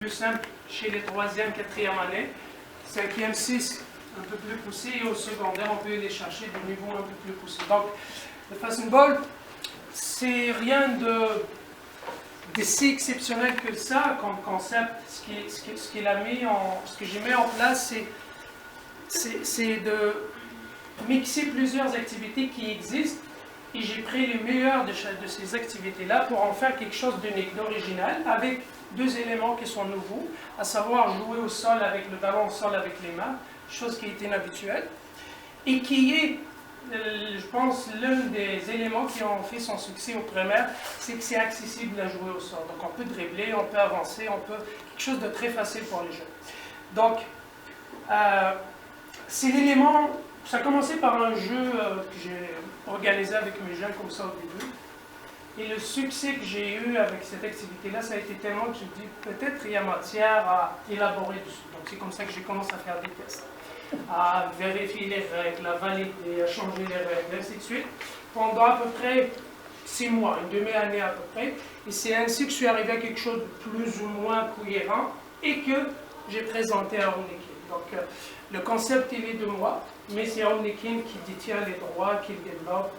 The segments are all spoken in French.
Plus simple chez les 3e, 4e années. 5e, 6, un peu plus poussé. Et au secondaire, on peut aller chercher des niveaux un peu plus poussés. Donc, le fastball, c'est rien de si exceptionnel que ça comme concept. Ce qu'il a mis ce que j'ai mis en place, c'est de mixer plusieurs activités qui existent. Et j'ai pris les meilleures de ces activités-là pour en faire quelque chose d'unique, d'original, avec 2 éléments qui sont nouveaux, à savoir jouer au sol avec le ballon au sol avec les mains, chose qui est inhabituelle, et qui est, je pense, l'un des éléments qui ont fait son succès au primaire, c'est que c'est accessible à jouer au sol. Donc on peut dribbler, on peut avancer, quelque chose de très facile pour les jeunes. Donc, c'est l'élément. Ça a commencé par un jeu que j'ai organisé avec mes jeunes comme ça au début. Et le succès que j'ai eu avec cette activité-là, ça a été tellement que je me dis, peut-être il y a matière à élaborer dessus. Donc c'est comme ça que j'ai commencé à faire des tests, à vérifier les règles, à valider, à changer les règles, ainsi de suite, pendant à peu près 6 mois, une demi-année à peu près. Et c'est ainsi que je suis arrivé à quelque chose de plus ou moins cohérent et que j'ai présenté à Omnikin. Donc le concept, il est de moi, mais c'est Omnikin qui détient les droits, qui le développe,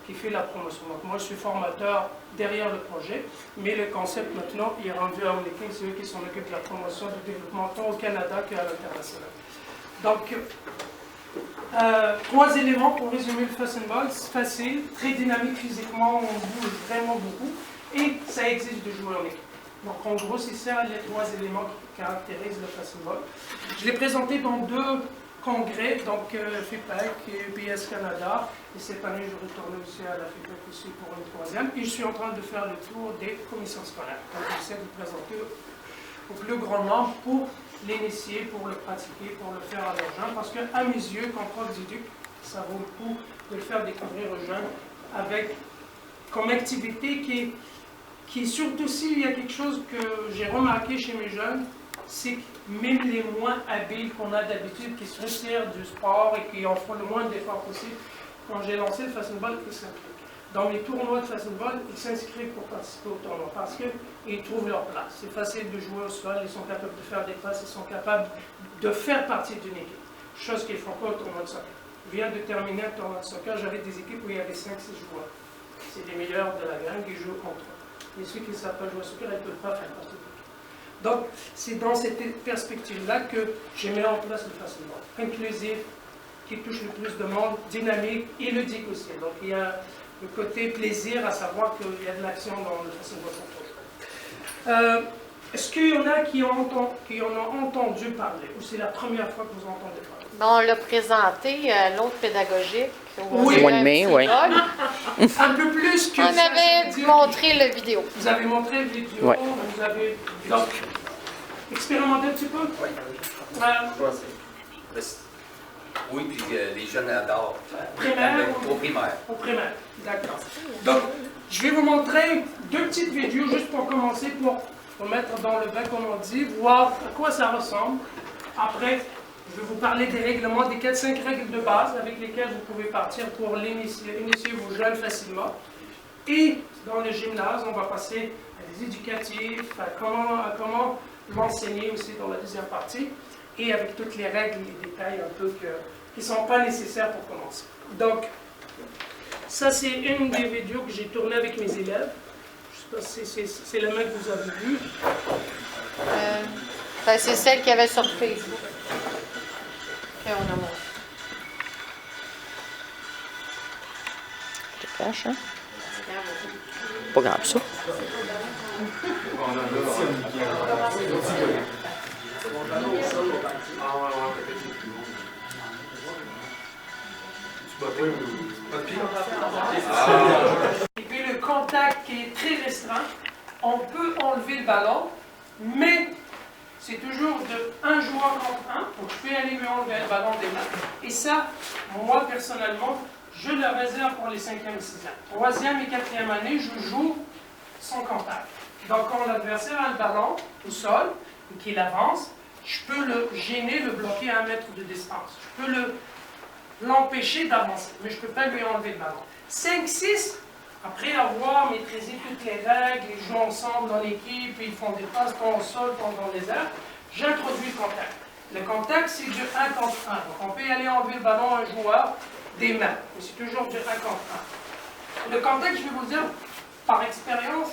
qui fait la promotion. Donc moi, je suis formateur derrière le projet, mais le concept maintenant est rendu à Omnikin, c'est eux qui s'en occupent de la promotion, du développement tant au Canada qu'à l'international. Donc, 3 éléments pour résumer le fastball. C'est facile, très dynamique physiquement, on bouge vraiment beaucoup, et ça exige de jouer en équipe. Donc en gros, c'est ça les 3 éléments qui caractérisent le fastball. Je l'ai présenté dans 2 congrès, donc FIPEC et UPS Canada, et cette année je retourne aussi à la FIPEC aussi pour une 3e, et je suis en train de faire le tour des commissions scolaires. Donc j'essaie de le présenter au plus grand nombre pour l'initier, pour le pratiquer, pour le faire à leurs jeunes, parce qu'à mes yeux, comme prof d'éduc, ça vaut le coup de le faire découvrir aux jeunes avec comme activité qui surtout s'il y a quelque chose que j'ai remarqué chez mes jeunes, c'est que même les moins habiles qu'on a d'habitude, qui se retirent du sport et qui en font le moins d'efforts possible, quand j'ai lancé le fastball, ils s'impliquent. Dans les tournois de fastball, ils s'inscrivent pour participer au tournoi parce qu'ils trouvent leur place. C'est facile de jouer au sol, ils sont capables de faire des passes, ils sont capables de faire partie d'une équipe. Chose qu'ils ne font pas au tournoi de soccer. Je viens de terminer un tournoi de soccer, j'avais des équipes où il y avait 5-6 joueurs. C'est les meilleurs de la gang qui jouent contre eux. Et ceux qui ne savent pas jouer au soccer, ils ne peuvent pas faire partie de l'équipe. Donc, c'est dans cette perspective-là que j'ai mis en place le fastball. Inclusif, qui touche le plus de monde, dynamique et ludique aussi. Donc, il y a le côté plaisir à savoir qu'il y a de l'action dans le fastball. Est-ce qu'il y en a qui en ont entendu parler ou c'est la première fois que vous entendez parler? Bon, on l'a présenté à l'autre pédagogique. Au mois de mai, oui. Un peu plus que on ça. On avait montré la vidéo. Vous avez montré la vidéo, ouais. Vous avez donc expérimenté un petit peu? Oui. Oui, puis les jeunes adorent. Primaire? Au primaire. Au primaire, d'accord. Donc, je vais vous montrer 2 petites vidéos juste pour commencer, pour vous mettre dans le bain, comme on dit, voir à quoi ça ressemble. Après, je vais vous parler des règlements, des 4-5 règles de base avec lesquelles vous pouvez partir pour initier vos jeunes facilement. Et dans le gymnase, on va passer à des éducatifs, à comment l'enseigner aussi dans la deuxième partie, et avec toutes les règles, les détails un peu qui ne sont pas nécessaires pour commencer. Donc, ça c'est une des vidéos que j'ai tournées avec mes élèves. Je ne sais pas si c'est la même que vous avez vue. C'est celle qu'il y avait sur Facebook. Et on a montré. Je te cache, hein? Pas grave, ça. Et puis le contact qui est très restreint, on peut enlever le ballon, mais c'est toujours de un joueur contre un, donc je peux aller lui enlever le ballon des mains. Et ça, moi personnellement, je le réserve pour les 5e et 6e. 3e et 4e année, je joue sans contact. Donc quand l'adversaire a le ballon au sol et qu'il avance, je peux le gêner, le bloquer à 1 mètre de distance. Je peux l'empêcher d'avancer, mais je ne peux pas lui enlever le ballon. 5-6, Après avoir maîtrisé toutes les règles, ils jouent ensemble dans l'équipe, ils font des passes tant au sol, tant dans les airs, j'introduis le contact. Le contact, c'est du 1 contre 1. Donc, on peut y aller enlever le ballon à un joueur des mains, mais c'est toujours du 1 contre 1. Le contact, je vais vous dire, par expérience,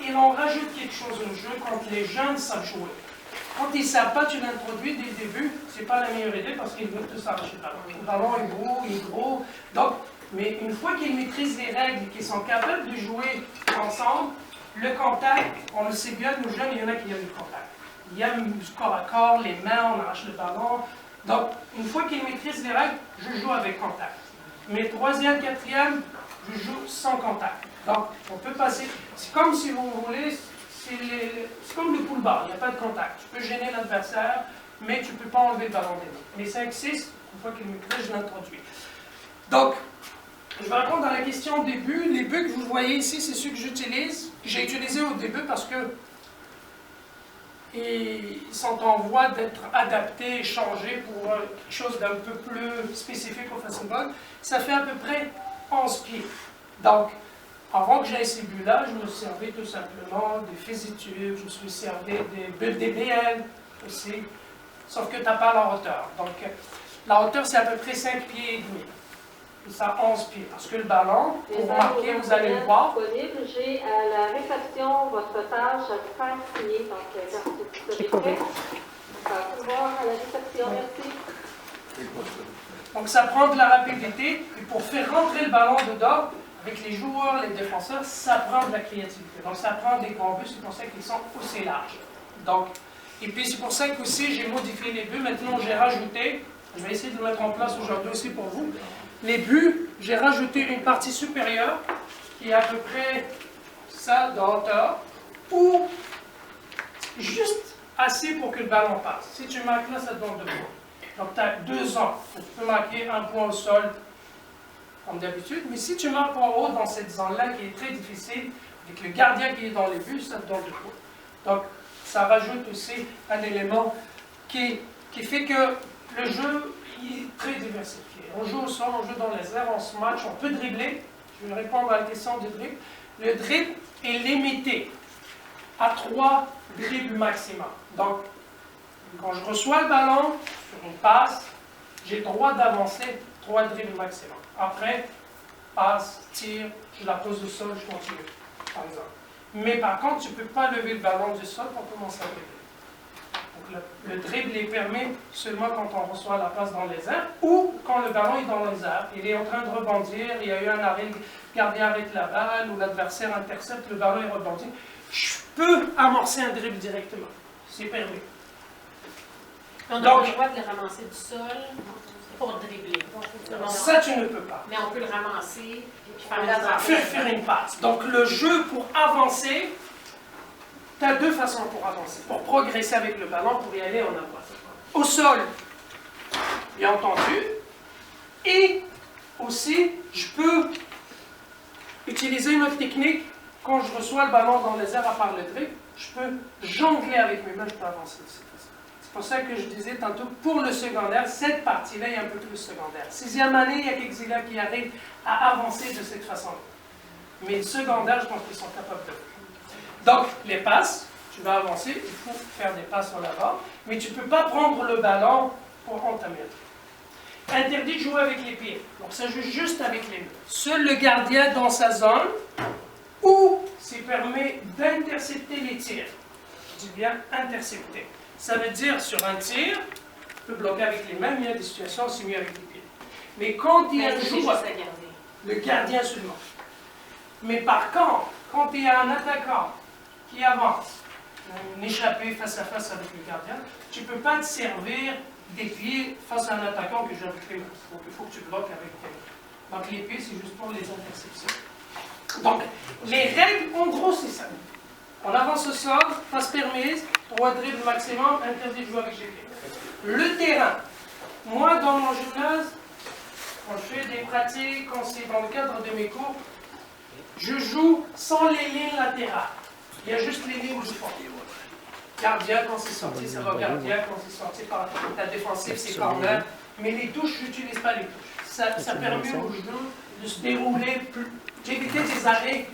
il en rajoute quelque chose au jeu quand les jeunes savent jouer. Quand ils ne savent pas, tu l'introduis dès le début, c'est pas la meilleure idée parce qu'ils veulent tous arracher le ballon. Le ballon est beau, il est gros. Donc, mais une fois qu'ils maîtrisent les règles et qu'ils sont capables de jouer ensemble, le contact, on le sait bien, nous jeunes, il y en a qui aiment le contact. Ils aiment du corps à corps, les mains, on arrache le ballon. Donc, une fois qu'ils maîtrisent les règles, je joue avec contact. Mais troisième, quatrième, je joue sans contact. Donc, on peut passer. C'est comme si vous voulez, c'est comme le pool bar, il n'y a pas de contact. Tu peux gêner l'adversaire, mais tu ne peux pas enlever le ballon des mains. Mais 5-6, une fois qu'il maîtrise, je l'introduis. Donc, je vais répondre à la question au début. Les buts que vous voyez ici, c'est ceux que j'utilise. J'ai utilisé au début parce que ils sont en voie d'être adaptés, changés pour quelque chose d'un peu plus spécifique au fastball. Ça fait à peu près 11 pieds. Donc, avant que j'aie ces buts-là, je me servais tout simplement des fésitures, je me suis servi des buts DBL aussi, sauf que tu n'as pas la hauteur. Donc, la hauteur, c'est à peu près 5 pieds et demi. Et ça, 11 pieds. Parce que le ballon, pour marquer, vous allez le voir. J'ai à la réception votre tâche à vous faire signer. Donc, quand vous serez prêt, vous voir à la réception. Merci. Donc, ça prend de la rapidité. Et pour faire rentrer le ballon dedans, avec les joueurs, les défenseurs, ça prend de la créativité. Donc, ça prend des grands buts. C'est pour ça qu'ils sont aussi larges. Donc, et puis, c'est pour ça qu'aussi, j'ai modifié les buts. Maintenant, j'ai rajouté, je vais essayer de le mettre en place aujourd'hui aussi pour vous. Les buts, j'ai rajouté une partie supérieure qui est à peu près ça de hauteur, ou juste assez pour que le ballon passe. Si tu marques là, ça te donne 2 points. Donc tu as 2 ans. Tu peux marquer 1 point au sol, comme d'habitude, mais si tu marques en haut dans cette zone-là qui est très difficile, avec le gardien qui est dans les buts, ça te donne 2 points. Donc ça rajoute aussi un élément qui fait que le jeu est très diversifié. On joue au sol, on joue dans les airs, on se match, on peut dribbler. Je vais répondre à la question du dribble. Le dribble est limité à 3 dribbles maximum. Donc, quand je reçois le ballon sur une passe, j'ai le droit d'avancer 3 dribbles maximum. Après, passe, tire, je la pose au sol, je continue, par exemple. Mais par contre, tu ne peux pas lever le ballon du sol pour commencer à dribbler. Donc, le dribble est permis seulement quand on reçoit la passe dans les airs ou quand le ballon est dans les airs. Il est en train de rebondir, il y a eu un arrêt, le gardien arrête la balle ou l'adversaire intercepte, le ballon est rebondi. Je peux amorcer un dribble directement. C'est permis. On n'a pas le droit de le ramasser du sol pour dribbler. Ça, tu ne peux pas. Mais on peut le ramasser et faire une passe. Donc, le jeu pour avancer, tu as 2 façons pour avancer. Pour progresser avec le ballon, pour y aller en avant. Au sol, bien entendu. Et aussi, je peux utiliser une autre technique. Quand je reçois le ballon dans les airs, à part le dribble, je peux jongler avec mes mains, je peux avancer de cette façon. C'est pour ça que je disais tantôt, pour le secondaire, cette partie-là est un peu plus secondaire. 6e année, il y a quelques élèves qui arrivent à avancer de cette façon-là. Mais le secondaire, je pense qu'ils sont capables de le faire. Donc, les passes, tu vas avancer, il faut faire des passes en avant, mais tu ne peux pas prendre le ballon pour entamer. Interdit de jouer avec les pieds. Donc, ça joue juste avec les mains. Seul le gardien dans sa zone, ou c'est permis d'intercepter les tirs. Je dis bien intercepter. Ça veut dire sur un tir, tu peux bloquer avec les mains, mais il y a des situations où c'est mieux avec les pieds. Mais quand il y a un joueur, le gardien seulement. Mais par contre, quand il y a un attaquant qui avance, une échappée face à face avec le gardien, tu ne peux pas te servir des pieds face à un attaquant que j'ai avec les mains. Donc il faut que tu bloques avec tes mains. Donc les pieds, c'est juste pour les interceptions. Donc, les règles, en gros, c'est ça. On avance au sol, passe permise, 3 dribbles maximum, interdit de jouer avec les pieds. Le terrain. Moi, dans mon gymnase, quand je fais des pratiques, quand c'est dans le cadre de mes cours, je joue sans les lignes latérales. Il y a juste les lignes du fond. Gardien, quand c'est sorti, ça va gardien. Quand c'est sorti par la défensive, c'est corner. Mais les touches, je n'utilise pas les touches. Ça permet au jeu de se dérouler, d'éviter des arrêts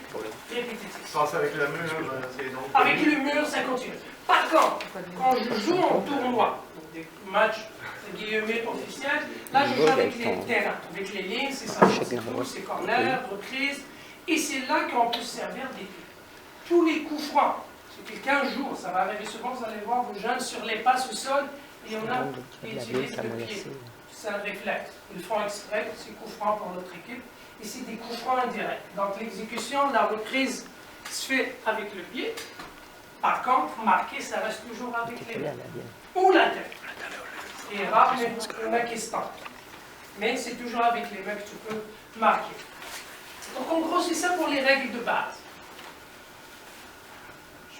répétitifs. Passer avec le mur, c'est donc. Avec le mur, ça continue. Par contre, quand je joue en tournoi, des matchs guillemets officiels, là je joue avec les terrains, avec les lignes, c'est ça, c'est corner, reprise, et c'est là qu'on peut se servir des pieds. Tous les coups francs, c'est que 15 jours, ça va arriver souvent, vous allez voir vos jeunes sur les passes au sol, et on a utilisé le pied. C'est un réflexe. Ils font exprès, c'est coups francs pour notre équipe, et c'est des coups francs indirects. Donc l'exécution, la reprise se fait avec le pied. Par contre, marquer, ça reste toujours avec les mains. Ou la tête. C'est rare, mais il y en a qui se tentent. Mais c'est toujours avec les mains que tu peux marquer. Donc en gros, c'est ça pour les règles de base.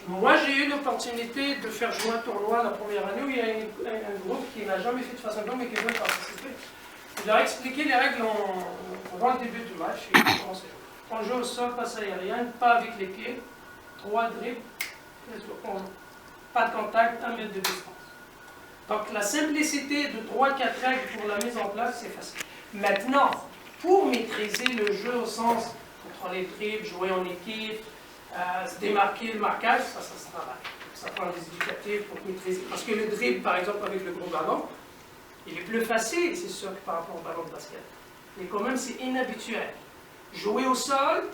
Moi, j'ai eu l'opportunité de faire jouer un tournoi la première année où il y a un groupe qui n'a jamais fait de façon mais qui veut participer. Je leur ai expliqué les règles avant le début du match. On joue au sol, passe aérienne, pas avec les pieds, 3 dribbles, pas de contact, 1 mètre de distance. Donc la simplicité de 3-4 règles pour la mise en place, c'est facile. Maintenant, pour maîtriser le jeu au sens contrôler le dribble, jouer en équipe, se démarquer le marquage, ça se travaille. Ça prend des éducatifs pour maîtriser. Parce que le dribble, par exemple, avec le gros ballon, il est plus facile, c'est sûr, que par rapport au ballon de basket. Mais quand même, c'est inhabituel. Jouer au sol,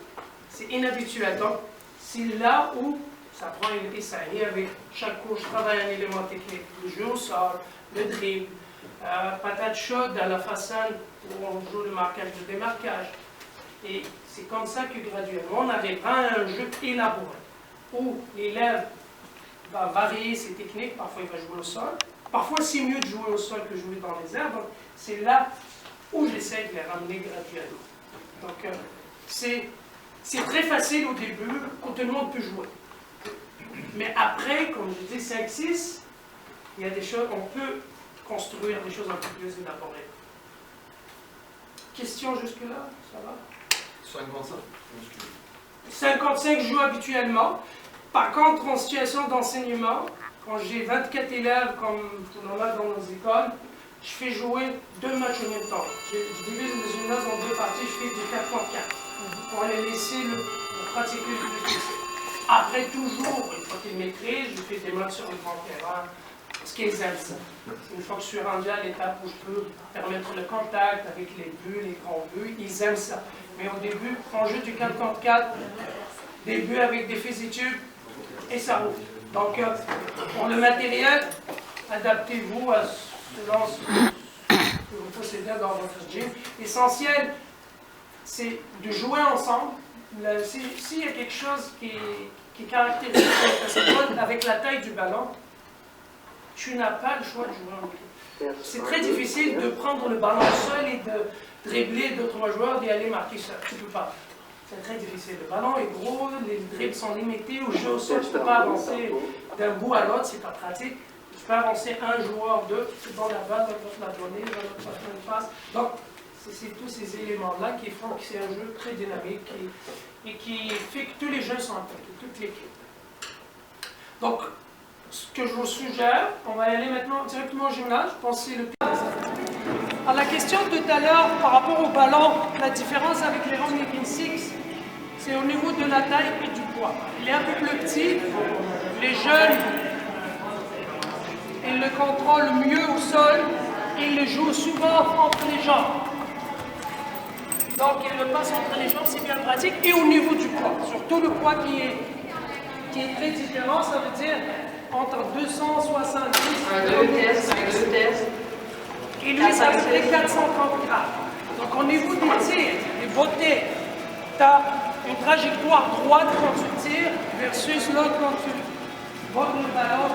c'est inhabituel. Donc, c'est là où ça prend et ça y avec chaque cours, je travaille un élément technique. Le jeu au sol, le dribble, patate chaude à la façade où on joue le marquage, le démarquage. Et c'est comme ça que graduellement, on arrivera à un jeu élaboré, où l'élève va varier ses techniques, parfois il va jouer au sol, parfois c'est mieux de jouer au sol que de jouer dans les airs, donc c'est là où j'essaie de les ramener graduellement. Donc c'est très facile au début, où tout le monde peut jouer. Mais après, comme je dis, 5-6, il y a des choses, on peut construire des choses un peu plus élaborées. Question jusque-là, ça va? 55 jouent habituellement. Par contre, en situation d'enseignement, quand j'ai 24 élèves, comme tout normal dans nos écoles, je fais jouer 2 matchs en même temps. Je divise le gymnase en 2 parties, je fais du 4 contre 4 pour les laisser le pratiquer le plus possible. Après, toujours, une fois qu'ils maîtrisent, je fais des matchs sur le grand terrain, parce qu'ils aiment ça. Une fois que je suis rendu à l'étape où je peux permettre le contact avec les buts, les grands buts, ils aiment ça. Mais au début, on joue du 4 contre 4, des buts avec des fésitubes, et ça roule. Donc, pour le matériel, adaptez-vous selon ce que vous possédez dans votre gym. L'essentiel, c'est de jouer ensemble. S'il y a quelque chose qui caractérise avec la taille du ballon, tu n'as pas le choix de jouer en équipe. C'est très difficile de prendre le ballon seul et de dribbler 2-3 joueurs et aller marquer seul. Tu ne peux pas. C'est très difficile. Le ballon est gros, les dribbles sont limités. Au jeu au sol, tu ne peux pas avancer d'un bout à l'autre, c'est pas pratique. Tu peux avancer un joueur, 2, tu prends la balle, l'autre la donner, l'autre va faire une passe. Donc, c'est tous ces éléments-là qui font que c'est un jeu très dynamique et qui fait que tous les jeux sont impliqués, toute l'équipe. Donc, ce que je vous suggère, on va y aller maintenant directement au gymnase. Je pense que c'est le pire. Alors, la question de tout à l'heure par rapport au ballon, la différence avec les Romnikin 6, c'est au niveau de la taille et du poids. Il est un peu plus petit, les jeunes, ils le contrôlent mieux au sol et ils le jouent souvent entre les jambes. Donc, il le passe entre les jambes, c'est bien pratique. Et au niveau du poids, surtout le poids qui est très différent, ça veut dire entre 270 et lui, ça veut dire 430 grammes. Donc, au niveau des tirs, des bottées, tu as une trajectoire droite quand tu tires versus l'autre quand tu bottes le ballon,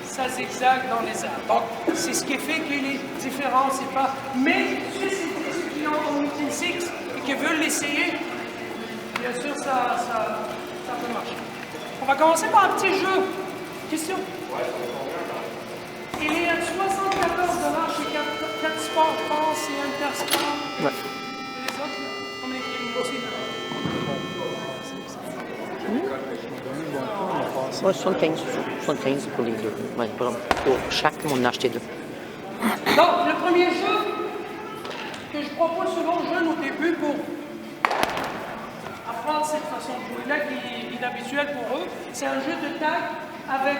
ça zigzague dans les airs. Donc, c'est ce qui fait qu'il est différent, c'est pas. Mais, ceux qui ont un 6 et qui veulent l'essayer, bien sûr, ça peut marcher. On va commencer par un petit jeu. Question? Il est à 74 $ chez 4 sports, je pense, et Intersport. Ouais. Et les autres, on est aussi Ouais, 75 pour les deux. Ouais, pour chaque, on en a acheté 2. Donc, le premier jeu que je propose souvent aux jeunes au début pour apprendre cette façon de jouer-là qui est inhabituelle pour eux, c'est un jeu de tag avec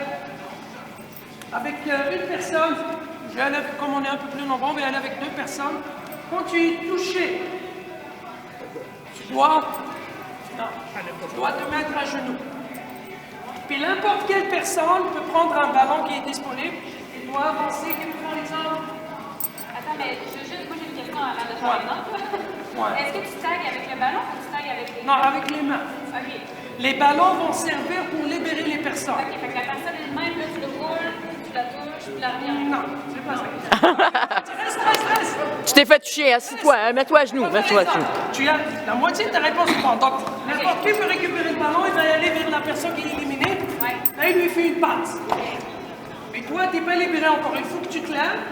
une personne. Je vais aller, comme on est un peu plus nombreux, on va aller avec 2 personnes. Quand tu es touché, tu dois te mettre à genoux. Puis n'importe quelle personne peut prendre un ballon qui est disponible et doit avancer. Qui peut faire l'exemple? Attends, mais moi j'ai une question avant de faire l'exemple. Est-ce que tu tagues avec le ballon ou tu tagues avec les mains? Non, avec les mains. OK. Les ballons vont servir pour libérer les personnes. OK, fait que la personne elle-même, là, tu le roules, tu la touches, tu la reviens. Non, c'est pas ça. Reste. Tu t'es fait toucher, assis-toi, hein, mets-toi à genoux, mets-toi à genoux. Tu as la moitié de ta réponse au bon. Donc, n'importe qui peut récupérer le ballon, il va y aller vers la personne qui est éliminée. Ouais. Là, il lui fait une passe. Mais toi, tu n'es pas libéré encore. Il faut que tu te lèves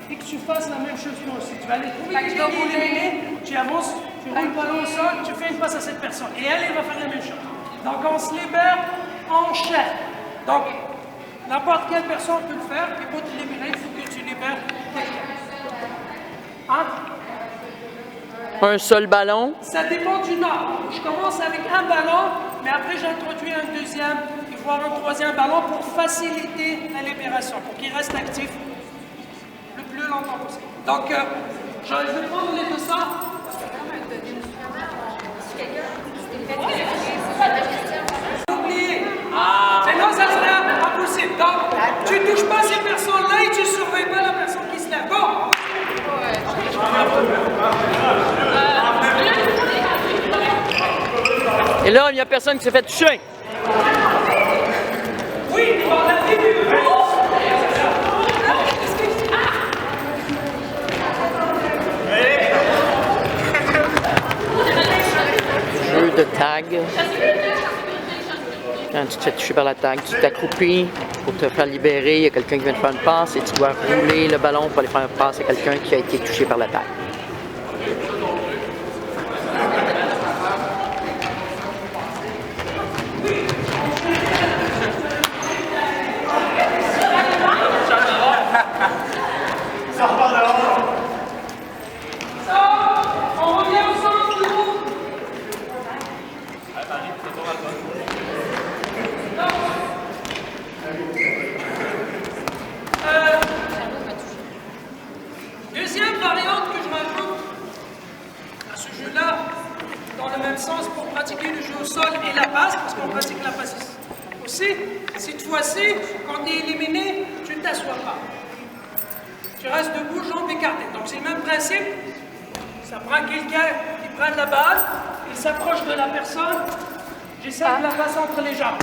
et que tu fasses la même chose toi aussi. Tu vas aller trouver quelqu'un qui est éliminé, tu avances, tu roules le ballon au sol, tu fais une passe à cette personne. Et elle va faire la même chose. Donc, on se libère en chaîne. Donc, n'importe quelle personne peut le faire. Et pour te libérer, il faut que tu libères quelqu'un. Hein? Un seul ballon. Ça dépend du nombre. Je commence avec un ballon, mais après j'introduis un deuxième, voire un troisième ballon pour faciliter la libération, pour qu'il reste actif le plus longtemps possible. Donc, je vais prendre les 200. Oubliez. Sinon, ça sera impossible. Donc, tu ne touches pas ces personnes-là et tu ne surveilles pas la personne qui se lève. Bon. Et là, il n'y a personne qui s'est fait toucher. Oui, dans la figure. Jeu de tag. Quand tu te fais toucher par la tag, tu t'accroupis pour te faire libérer. Il y a quelqu'un qui vient de faire une passe et tu dois rouler le ballon pour aller faire une passe à quelqu'un qui a été touché par la tag. On revient au centre du groupe. Deuxième variante que je rajoute à ce jeu-là, dans le même sens pour pratiquer le jeu au sol et la passe, parce qu'on pratique la passe aussi. Cette fois-ci, quand tu es éliminé, tu ne t'assois pas. Tu restes debout, jambes écartées. Donc c'est le même principe. Ça prend quelqu'un qui prend la balle, il s'approche de la personne, j'essaie de la passer entre les jambes.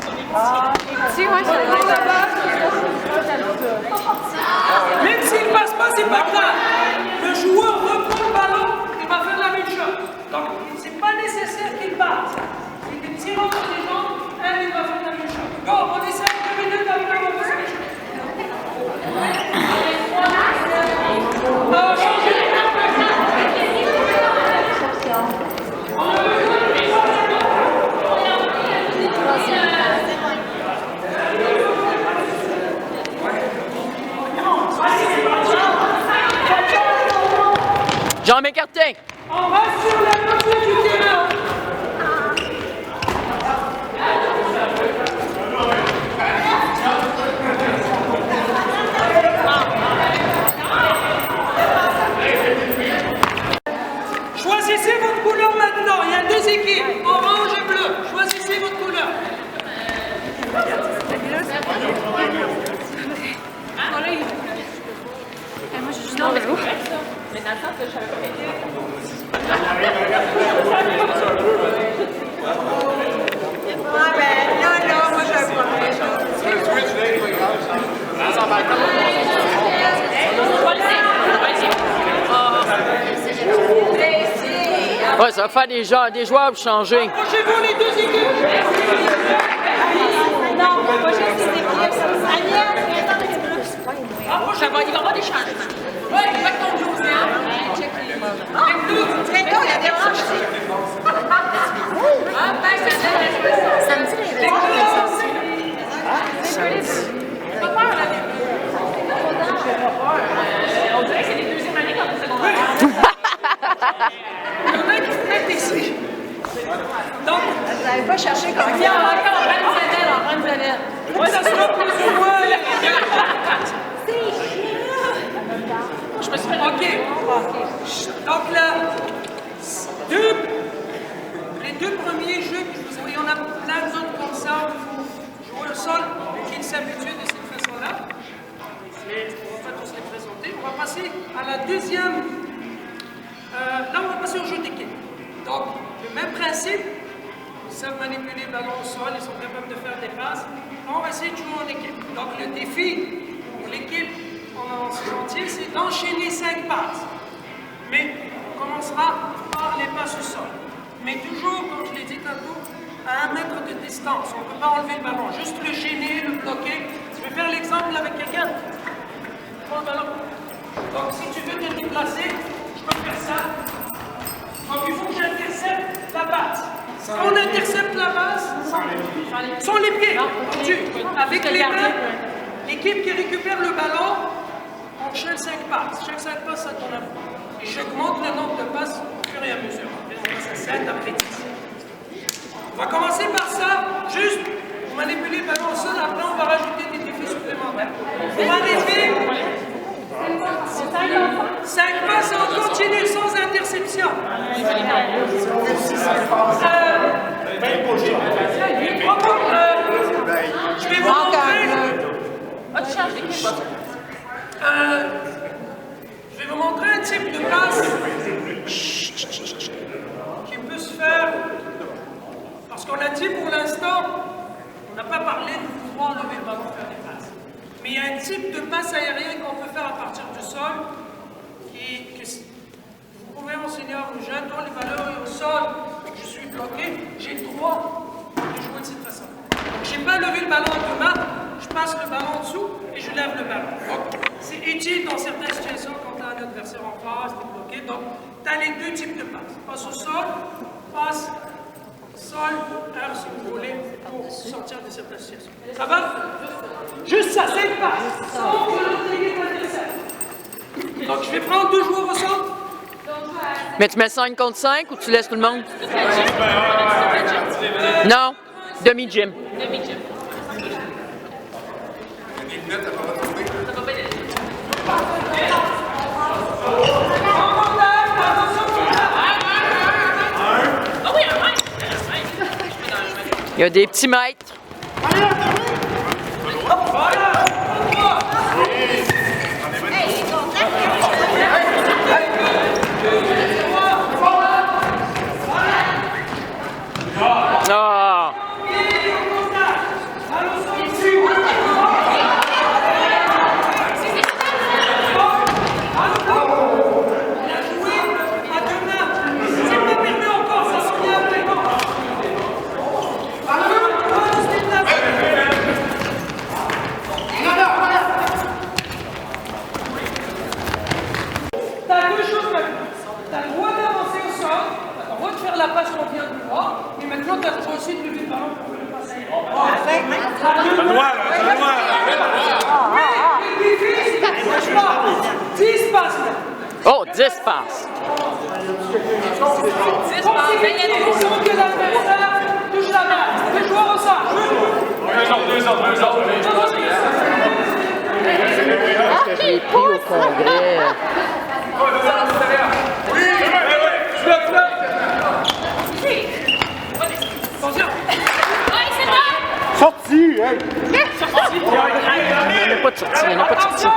Même s'il ne passe pas, c'est pas grave. Le joueur reprend le ballon et va faire la même chose. Donc, c'est pas nécessaire qu'il batte. Il tire entre les jambes, et il va faire la même chose. Bon, on essaie 2 minutes après, on va faire les choses. Jambes écartées. On va sur la moitié du terrain. Choisissez votre couleur maintenant. Il y a 2 équipes, orange et bleu. Choisissez votre couleur. Ouais, ça va faire des joueurs pour changer. Approchez-vous les 2 équipes. Il va y avoir des changements. Oui, exactement. Les bleus. Très tôt, il y a des roches. Ça me dit les On dirait que c'est les deuxièmes années quand on secondaire. à la deuxième, là on va passer au jeu d'équipe. Donc, le même principe, ils savent manipuler le ballon au sol, ils sont capables de faire des passes. On va essayer de jouer en équipe. Donc, le défi pour l'équipe en entier, c'est d'enchaîner 5 passes. Mais on commencera par les passes au sol. Mais toujours, comme je l'ai dit tantôt, à 1 mètre de distance. On ne peut pas enlever le ballon, juste le gêner, le bloquer. Je vais faire l'exemple avec quelqu'un. Prends le ballon. Donc, si tu veux te déplacer, je peux faire ça. Donc, il faut que j'intercepte la base. Quand on intercepte la base, sans les pieds, avec les mains, l'équipe qui récupère le ballon enchaîne 5 passes. Chaque 5 passes, ça tourne à vous. Et j'augmente le nombre de passes au fur et à mesure. On passe à 7, après 10. On va commencer par ça, juste pour manipuler le ballon au sol. Après, on va rajouter des défis supplémentaires. On va arriver 5 passes en continu sans interception. Je vais vous montrer. Je vais vous montrer un type de passe qui peut se faire. Parce qu'on a dit pour l'instant, on n'a pas parlé de pouvoir lever le ballon faire des passes. Mais il y a un type de passe aérienne qu'on peut faire à partir du sol que vous pouvez enseigner aux jeunes dont les valeurs au sol et que je suis bloqué, j'ai le droit de jouer de cette façon. Je n'ai pas levé le ballon en 2 mains, je passe le ballon en dessous et je lève le ballon. Donc, c'est utile dans certaines situations quand tu as un adversaire en face, tu es bloqué. Donc, tu as les 2 types de passes. Passe au sol, passe sol, heure si vous voulez, pour sortir de certaines situations. Ça va? Juste ça, 5 passes. Sans que l'autre équipe intercepte. Donc, je vais prendre 2 joueurs au centre. Mais tu mets 5 contre 5 ou tu laisses tout le monde? Non, demi-gym. Des minutes, ça va tomber. Il y a des petits maîtres. Ah! Oh, 10 passes. 10 passes. Il faut que l'adversaire touche la balle. Le joueur au centre. 2 autres. J'ai pris au congrès. Sorti! Il n'y en a pas de sortie, il n'y en a pas de sortie.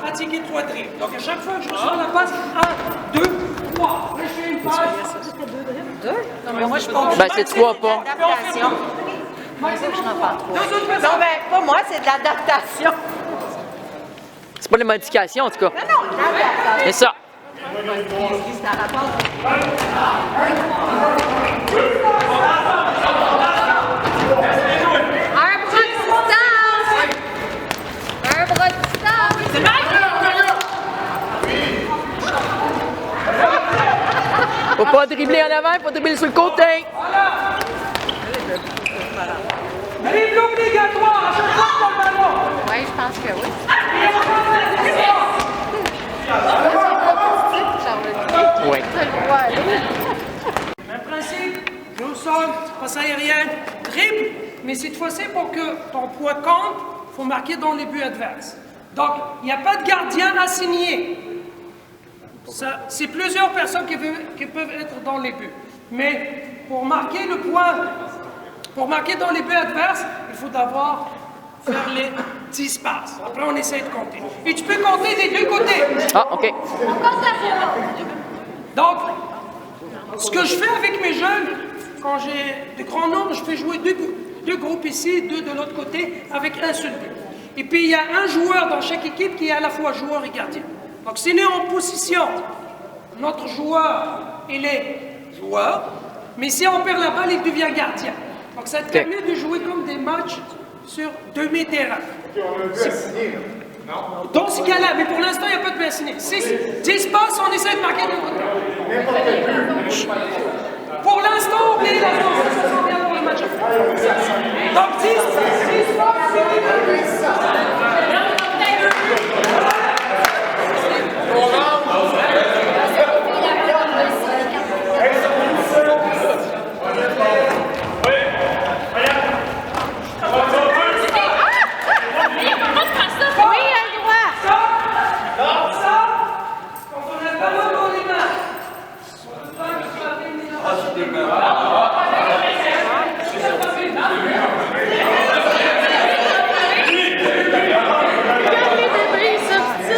Pratiquer 3 dribbles. Donc à chaque fois que je reçois la passe, 1, 2, 3. Je fais une passe. 2? Non, mais moi, je pense Ben, c'est 3 pas. l'adaptation. Moi, je n'en parle 3. Non, ben, pas moi, c'est de l'adaptation. C'est pas les modifications, en tout cas. Non, l'adaptation. C'est ça. C'est à rapport. Un bras de distance! Un bras de distance! C'est Faut pas dribbler en avant, faut dribbler sur le côté. Dribble obligatoire à chaque fois que le ballon. Oui, je pense que oui. Oui. Même principe, jeu au sol, passe aérienne, dribble, mais cette fois-ci, pour que ton poids compte, il faut marquer dans les buts adverses. Donc, il n'y a pas de gardien assigné. C'est plusieurs personnes qui peuvent être dans les buts. Mais pour marquer le point, pour marquer dans les buts adverses, il faut faire les 10 passes. Après, on essaie de compter. Et tu peux compter des deux côtés. Ah, OK. Donc, ce que je fais avec mes jeunes, quand j'ai de grands nombres, je fais jouer deux groupes ici, deux de l'autre côté, avec un seul but. Et puis, il y a un joueur dans chaque équipe qui est à la fois joueur et gardien. Donc, s'il est en position, notre joueur, il est joueur, mais si on perd la balle, il devient gardien. Donc, ça te permet de jouer comme des matchs sur demi-terrain. Dans ce cas-là, mais pour l'instant, il n'y a pas de bien signé. 10 passes, on essaie de marquer de côté. Pour l'instant, oubliez la zone, ça sent bien pour le match. Donc 10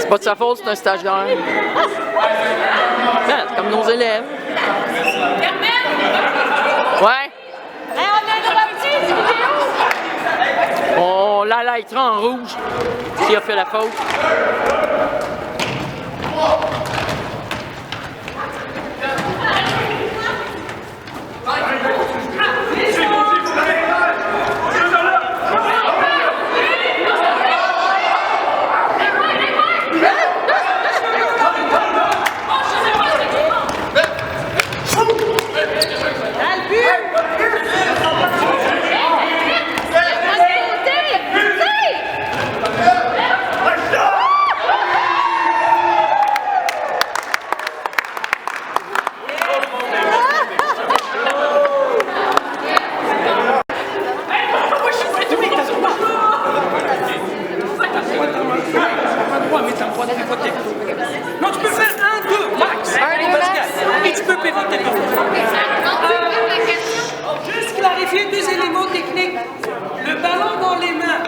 C'est pas de sa faute, c'est un stagiaire. Ben, c'est comme nos élèves. Ouais. Hey, on a le droit de dire, c'est vidéo. On l'highlightera en rouge s'il a fait la faute. Non, tu peux faire 1-2 max. Et tu peux pivoter. Juste clarifier 2 éléments techniques. Le ballon dans les mains,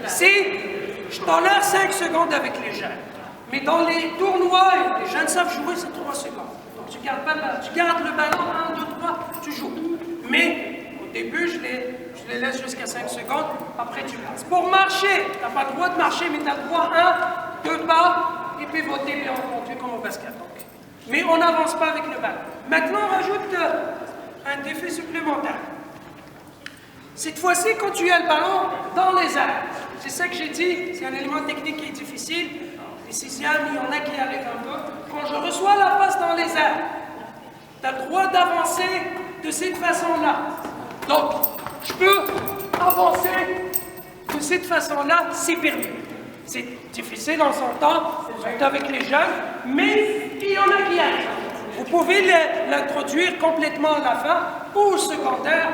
c'est, je tolère 5 secondes avec les jeunes. Mais dans les tournois, les jeunes savent jouer, c'est 3 secondes. Donc tu gardes pas le ballon. Tu gardes le ballon, 1, 2, 3, tu joues. Mais au début, je les laisse jusqu'à 5 secondes, après tu passes. Pour marcher, tu n'as pas le droit de marcher, mais tu as le droit 1, 2 pas, et pivoter, puis on continue comme au basket. Donc. Mais on n'avance pas avec le ballon. Maintenant, on rajoute un défi supplémentaire. Cette fois-ci, quand tu as le ballon dans les airs, c'est ça que j'ai dit, c'est un élément technique qui est difficile. Les 6e, il y en a qui arrivent un peu. Quand je reçois la passe dans les airs, tu as le droit d'avancer de cette façon-là. Donc, je peux avancer de cette façon-là, c'est permis. C'est difficile, on s'entend, surtout avec les jeunes, mais il y en a qui arrivent. Vous pouvez l'introduire complètement à la fin ou au secondaire.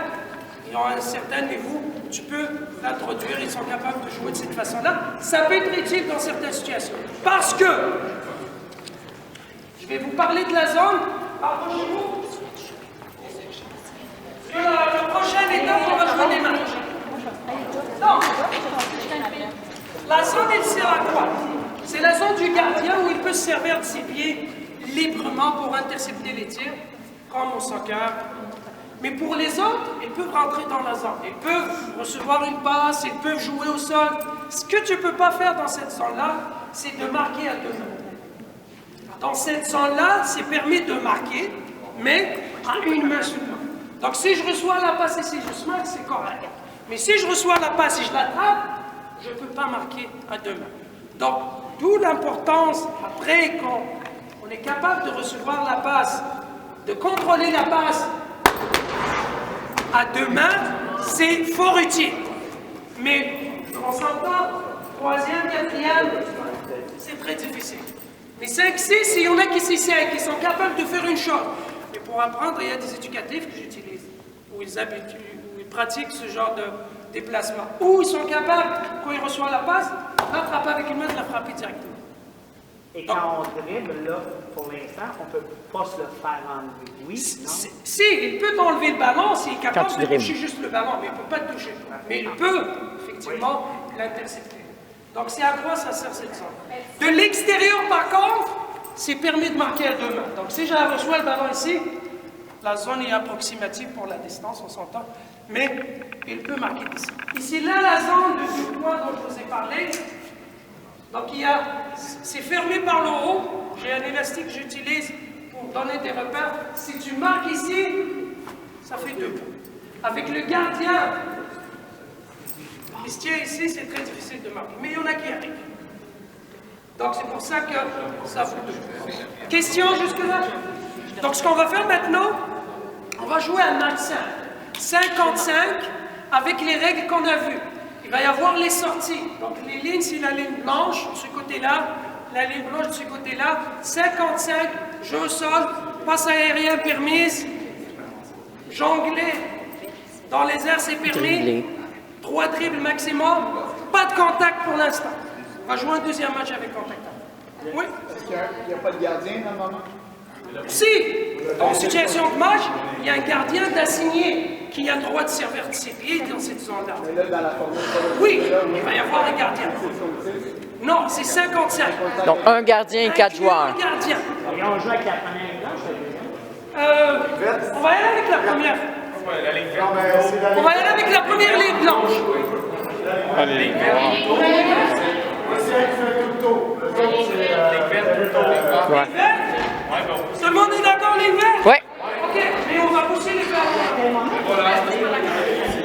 Il y en a certains de vous, tu peux l'introduire, ils sont capables de jouer de cette façon-là. Ça peut être utile dans certaines situations. Parce que, je vais vous parler de la zone, approchez-vous. Le prochain étape, on va jouer des matchs. Donc, la zone, elle sert à quoi? C'est la zone du gardien où il peut se servir de ses pieds librement pour intercepter les tirs, comme au soccer. Mais pour les autres, ils peuvent rentrer dans la zone. Ils peuvent recevoir une passe, ils peuvent jouer au sol. Ce que tu ne peux pas faire dans cette zone-là, c'est de marquer à 2 mains. Dans cette zone-là, c'est permis de marquer, mais à une main seulement. Donc si je reçois la passe et si je smack, c'est correct. Mais si je reçois la passe et je l'attrape, je ne peux pas marquer à 2 mains. Donc, d'où l'importance, après, quand on est capable de recevoir la passe, de contrôler la passe à 2 mains, c'est fort utile. Mais on s'entend, 3e, 4e, c'est très difficile. Mais 5, 6, il y en a qui s'essayent, qui sont capables de faire une chose. Mais pour apprendre, il y a des éducatifs que j'utilise, où ils pratiquent ce genre de déplacement. Où ils sont capables, quand ils reçoivent la passe, d'attraper avec une main, de la frapper directement. Et quand on dribble, là, pour l'instant, on ne peut pas se le faire enlever. Oui, non? Si, il peut t'enlever le ballon s'il est capable Quand tu de dribbles. toucher juste le ballon, mais il ne peut pas te toucher. Mais il peut, effectivement, l'intercepter. Donc, c'est à quoi ça sert cette zone? De l'extérieur, par contre, c'est permis de marquer à 2 mains. Donc, si je reçois le ballon ici, la zone est approximative pour la distance, on s'entend, mais il peut marquer d'ici. Ici, là, la zone de 2 points dont je vous ai parlé, donc c'est fermé par le haut. J'ai un élastique que j'utilise pour donner des repères. Si tu marques ici, ça fait 2 points. Avec le gardien, il se tient ici, c'est très difficile de marquer. Mais il y en a qui arrivent. Donc c'est pour ça que ça fait 2 points. Question jusque-là? Donc ce qu'on va faire maintenant, on va jouer un match simple. 55 avec les règles qu'on a vues. Il va y avoir les sorties. Donc les lignes, c'est la ligne blanche de ce côté-là, la ligne blanche de ce côté-là. 55, jeu au sol, passe aérien permise, jongler dans les airs, c'est permis. Dribbler. 3 dribbles maximum, pas de contact pour l'instant. On va jouer un deuxième match avec contact. Oui? Est-ce qu'il n'y a pas de gardien dans le moment? Si, en situation de match, il y a un gardien d'assigné qui a le droit de servir de ses pieds dans cette zone-là. Mais là, dans la formule, Oui, il va y avoir un gardien. Non, c'est 55. Donc, un gardien et 4 joueurs. Un gardien. Et on joue avec la première blanche, la deuxième? On va y aller avec la première. Non, mais c'est la On va y aller avec la première ligne blanche. C'est elle qui fait tout le tour. Le autres, c'est Ouais. Tout le monde est d'accord, les verts? Ouais. OK, mais on va pousser les verts.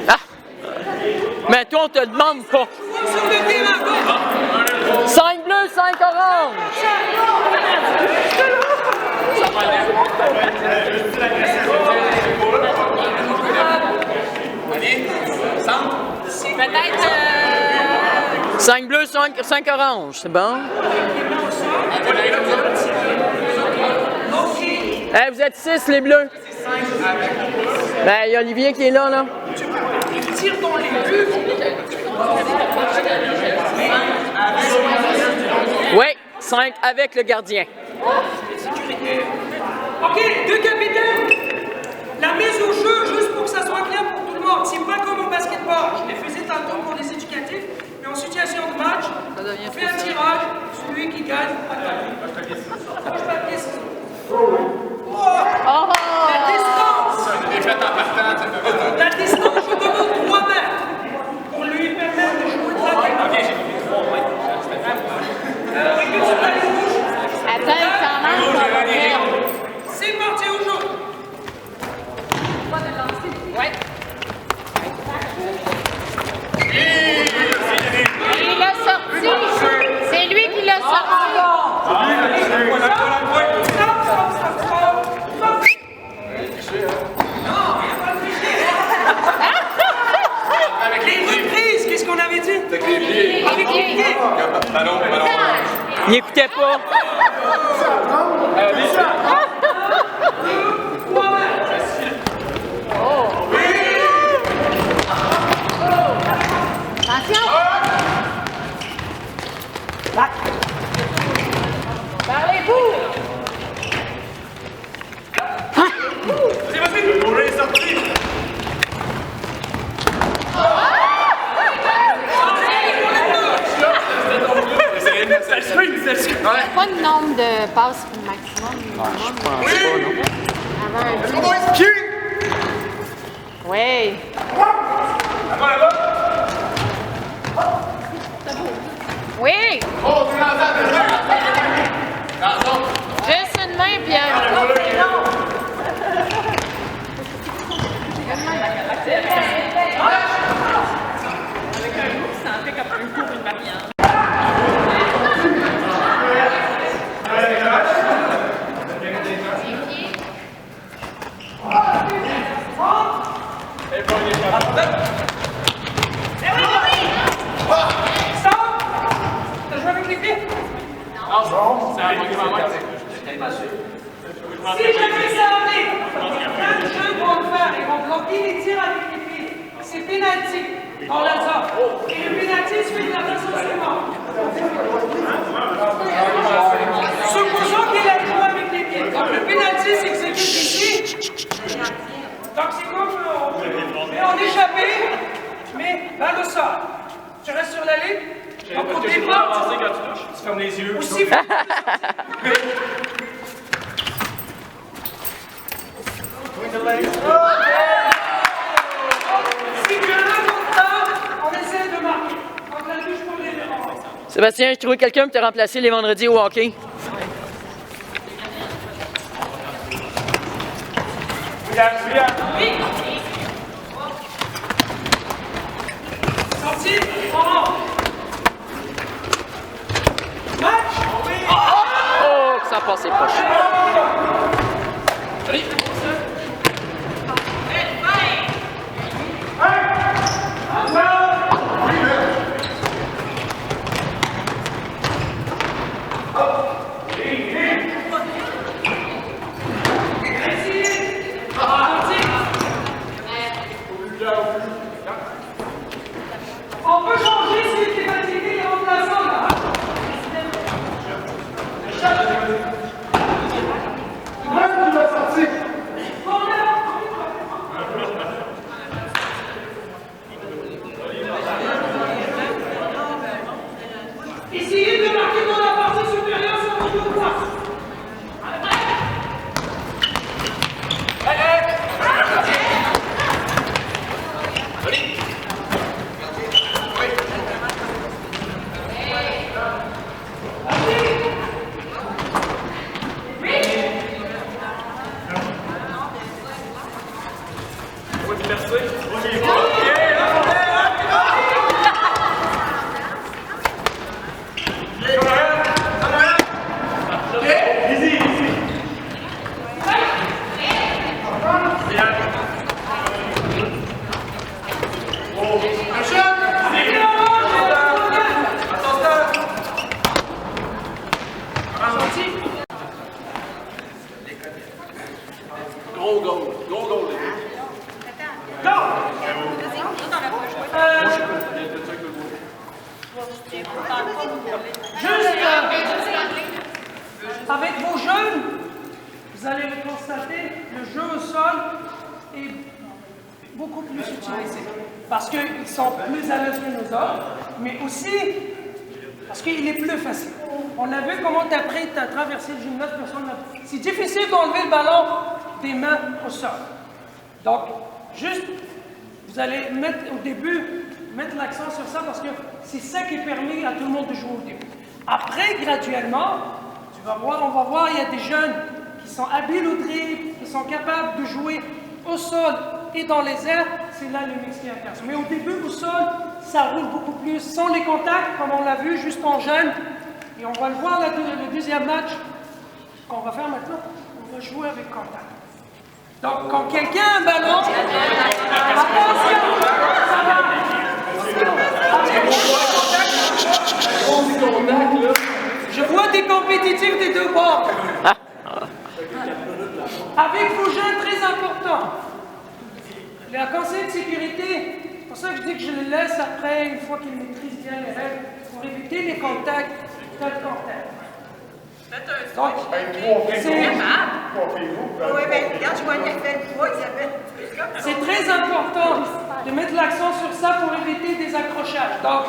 Ah! Mais toi, on te demande pas. Sur le terrain, go! 5 bleus, 5 oranges. Peut-être. 5 bleus, 5 oranges, c'est bon? Hey, vous êtes 6 les bleus. Ben, il y a Olivier qui est là, là. Il tire dans les buts. Oui, 5 avec le gardien. OK, 2 capitaines. La mise au jeu, juste pour que ça soit clair pour tout le monde, c'est pas comme au basketball. Je les faisais tantôt pour les éducatifs, mais en situation de match, on fait un tirage, celui qui gagne attend. Roche, papier, ciseaux. La distance! La distance, je demande 3 mètres pour lui permettre de jouer de la tête. OK, j'ai pris 3 mètres. Récupère les rouges. Attends, il t'en manque pas. C'est parti au jeu. Ouais. Il l'a sorti. C'est lui qui l'a sorti. Les reprises, qu'est-ce qu'on avait dit? Avec les pieds. Avec les pieds. Ballon. Il n'écoutait pas. Attention. Parlez-vous. Pas de nombre de passes maximum. Je pense pas, non? Avant un but. Oui. Oui. Juste une main, puis T'as joué avec les pieds? Si jamais ça arrive, plein de jeux vont le faire, ils vont bloquer les tirs avec les pieds. C'est pénalty dans la zone. Et le pénalty se fait de la façon suivante. Tu restes sur la ligne. Donc au Parce que j'ai le droit départ, d'avancer quand tu touches. Tu fermes les yeux. aussi, faut- si tu as un retard, on essaie de marquer. Donc la touche pour les défenses. Sébastien, j'ai trouvé quelqu'un pour te remplacer les vendredis au hockey. Sorti, prends. Match. Oh, que ça a passé proche. On peut changer si tu es fatigué et remplaçant là. Essayez de marquer dans la partie supérieure sur votre place. Avec vos jeunes, vous allez le constater, le jeu au sol est beaucoup plus utilisé. Parce qu'ils sont plus à l'aise que nous autres, mais aussi parce qu'il est plus facile. On a vu comment tu as traversé le gymnase, personne n'a... C'est difficile d'enlever le ballon des mains au sol. Donc, juste, vous allez mettre au début, mettre l'accent sur ça parce que c'est ça qui permet à tout le monde de jouer au début. Après, graduellement, on va voir, il y a des jeunes qui sont habiles au dribble, qui sont capables de jouer au sol et dans les airs. C'est là le mix qui intéresse. Mais au début, au sol, ça roule beaucoup plus sans les contacts, comme on l'a vu, juste en jeune. Et on va le voir, le deuxième match qu'on va faire maintenant. On va jouer avec contact. Donc, quand quelqu'un a un ballon, je vois des compétitifs des deux bords. Avec vos jeunes, très important. Le conseil de sécurité, c'est pour ça que je dis que je le laisse après, une fois qu'ils maîtrisent bien les règles, pour éviter les contacts, tel contact. Donc, c'est très important de mettre l'accent sur ça pour éviter des accrochages. Donc,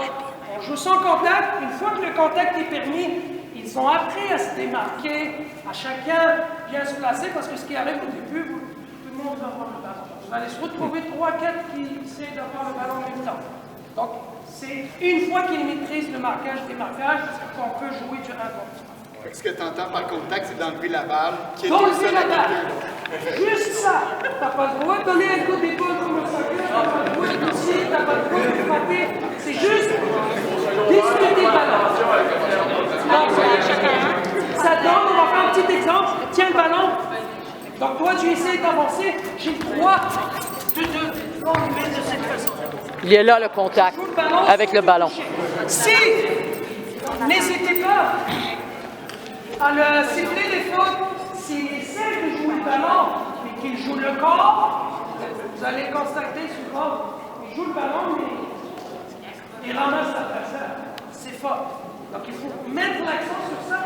on joue sans contact. Une fois que le contact est permis, ils ont appris à se démarquer, à chacun bien se placer, parce que ce qui arrive au début, tout le monde va avoir le ballon. Vous allez se retrouver 3-4 qui essaient d'avoir le ballon en même temps. Donc, c'est une fois qu'ils maîtrisent le marquage, démarquage, qu'on peut jouer du 1 contre 1. Ce que tu entends par contact, c'est d'enlever la balle qui est D'enlever la balle. Juste ça. Tu n'as pas le droit de donner un coup d'épaule comme ça. Tu n'as pas le droit de pousser, tu n'as pas le droit de frapper. C'est juste discuter le ballon. Donc, ça donne, on va faire un petit exemple. Tiens le ballon. Donc toi, tu essaies d'avancer. J'ai le droit de l'enlever de cette façon. Il est là le contact avec le ballon. Si, n'hésitez pas à le siffler des fautes, s'il essaie de jouer le ballon, mais qu'il joue le corps, vous allez constater souvent, il joue le ballon, mais il ramasse l'adversaire. C'est fort. Donc il faut mettre l'accent sur ça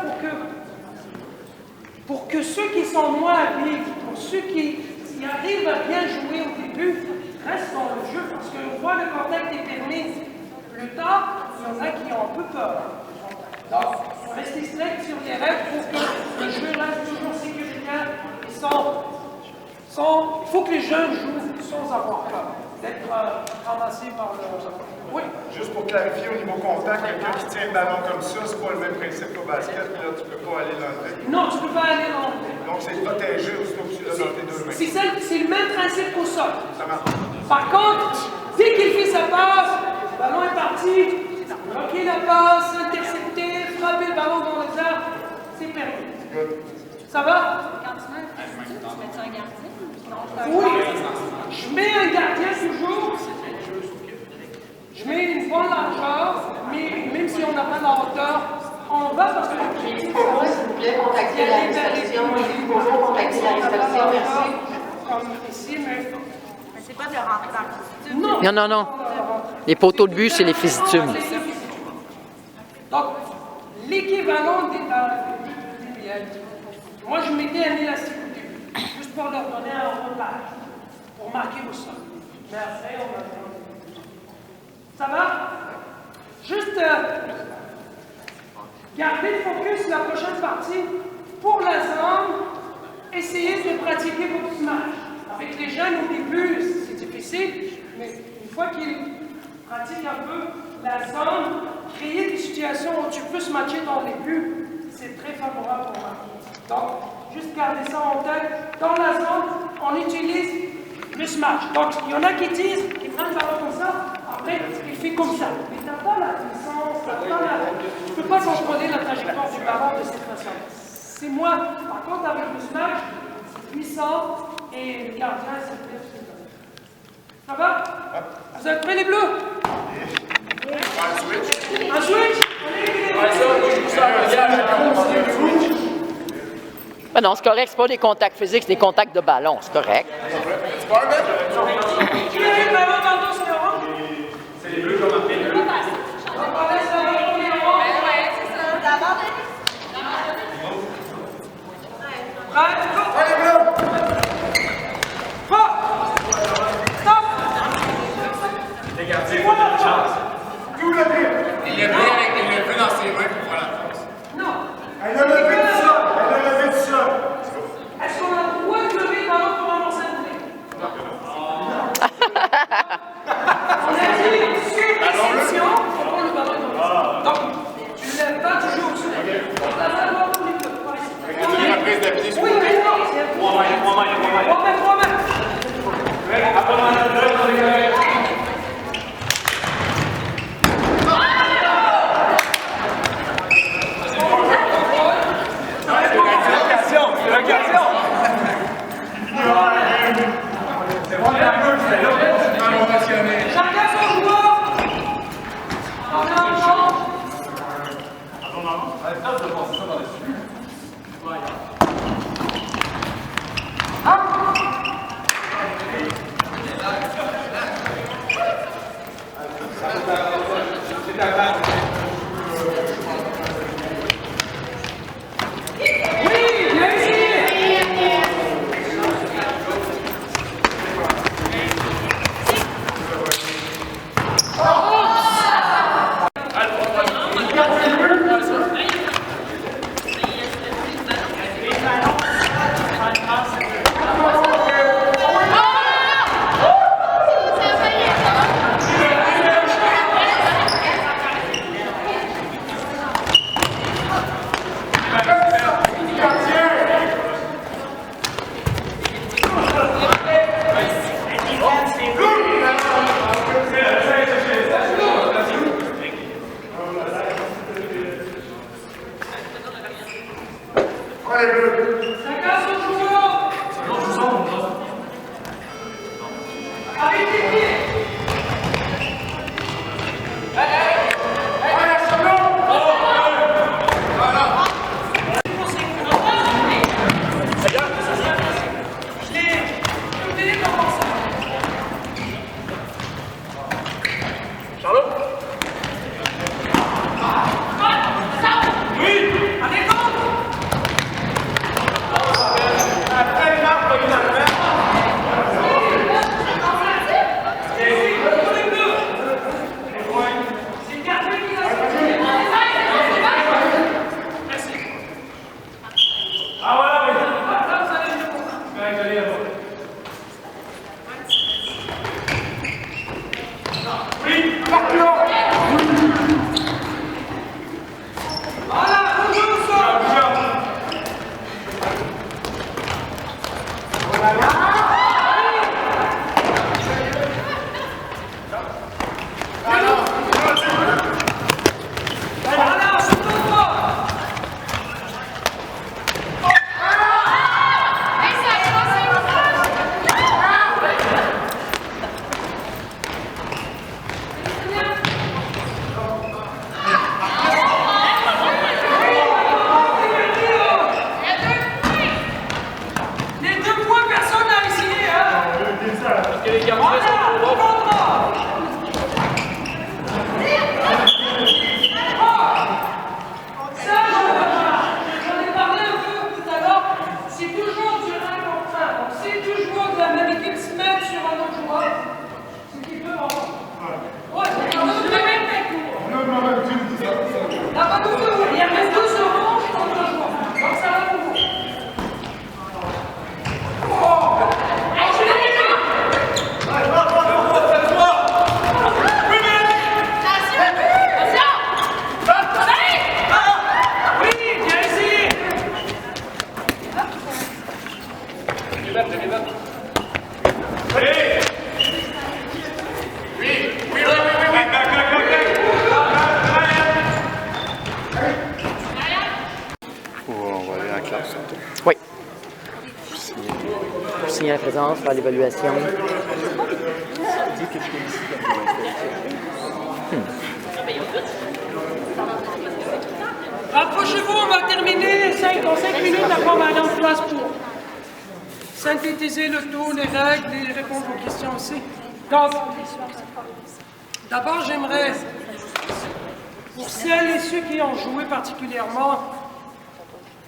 pour que ceux qui sont moins habiles, pour ceux qui arrivent à bien jouer au début, restent dans le jeu, parce qu'on voit le contact est permis. Plus tard, il y en a qui ont un peu peur. Donc, restez strict sur les règles pour que le jeu reste toujours sécuritaire et il faut que les jeunes jouent sans avoir peur d'être ramassés par le... Oui. Juste pour clarifier, au niveau contact, quelqu'un qui tient le ballon comme ça, c'est pas le même principe qu'au basket, puis là, tu peux pas aller l'enlever. Non, tu peux pas aller l'enlever. Donc, c'est protégé aussitôt que tu l'as dans tes deux mains. C'est le même principe qu'au sol. Ça marche. Par contre, dès qu'il fait sa passe, le ballon est parti, bloquer la passe, intercepter, frapper le ballon dans les airs, c'est permis. Ça va? Quand tu mets un gardien? Oui. Je mets un gardien toujours. Je mets une bonne largeur, mais même si on n'a pas la hauteur, on va parce que l'objectif, s'il vous plaît, contactez la réception. Bonjour, contactez la réception, merci. Comme ici, mais... C'est pas de rentrer dans le costume. Non. Non, non, non. Les poteaux de but, c'est les physitumes. Donc, l'équivalent des billets. Moi, je mettais un élastique au début, juste pour leur donner un repère, pour marquer au sol. Mais après, on va... Ça va? Juste garder le focus la prochaine partie. Pour la zone, essayez de pratiquer vos petits matchs. Avec les jeunes, au début, c'est difficile, mais une fois qu'ils pratiquent un peu la zone, créer des situations où tu peux se matcher dans les buts, c'est très favorable pour marquer. Donc, juste garder ça en tête. Dans la zone, on utilise le smash. Donc, il y en a qui disent, qui prennent le ballon comme ça, après, il fait comme ça. Mais tu n'as pas la puissance, tu ne peux pas contrôler la trajectoire du ballon de cette façon. C'est moi. Par contre, avec le smash, c'est puissant et le gardien, c'est très puissant. Ça va? Vous êtes prêts, les bleus? Un switch? Ben non, c'est correct, c'est pas des contacts physiques, c'est des contacts de ballon, c'est correct. Qui a eu le ballon dans le dos, c'est orange? C'est les bleus comme après. On laisse la balle pour les oranges. Ouais, c'est ça. D'abord, Prêt? Go! Allez, bleu! Pas! Stop! Les gardiens, il faut une chance. Tout le bleu. Il l'a pris avec les levées dans ses mains pour faire la passe. Non! Elle a levé du sol. Elle a levé du sol. Est-ce qu'on a le droit de lever le ballon pour amorcer le play? On a dit sur réception, on prend le ballon dans le sol. Donc, tu ne lèves pas toujours au sol. On a le droit pour les deux. Par ici. La prise d'appui sur Oui, mais non! 3 mètres. 3 mètres. C'est l'occasion. C'est bon, c'est Chacun son joueur. On a un champ. Oui, bien essayé. Oui. Pour signer la présence, faire l'évaluation. Rapprochez-vous, on va terminer dans 5 minutes, après on va aller en classe pour synthétiser le tout, les règles et répondre aux questions aussi. Donc, d'abord j'aimerais, pour celles et ceux qui ont joué particulièrement,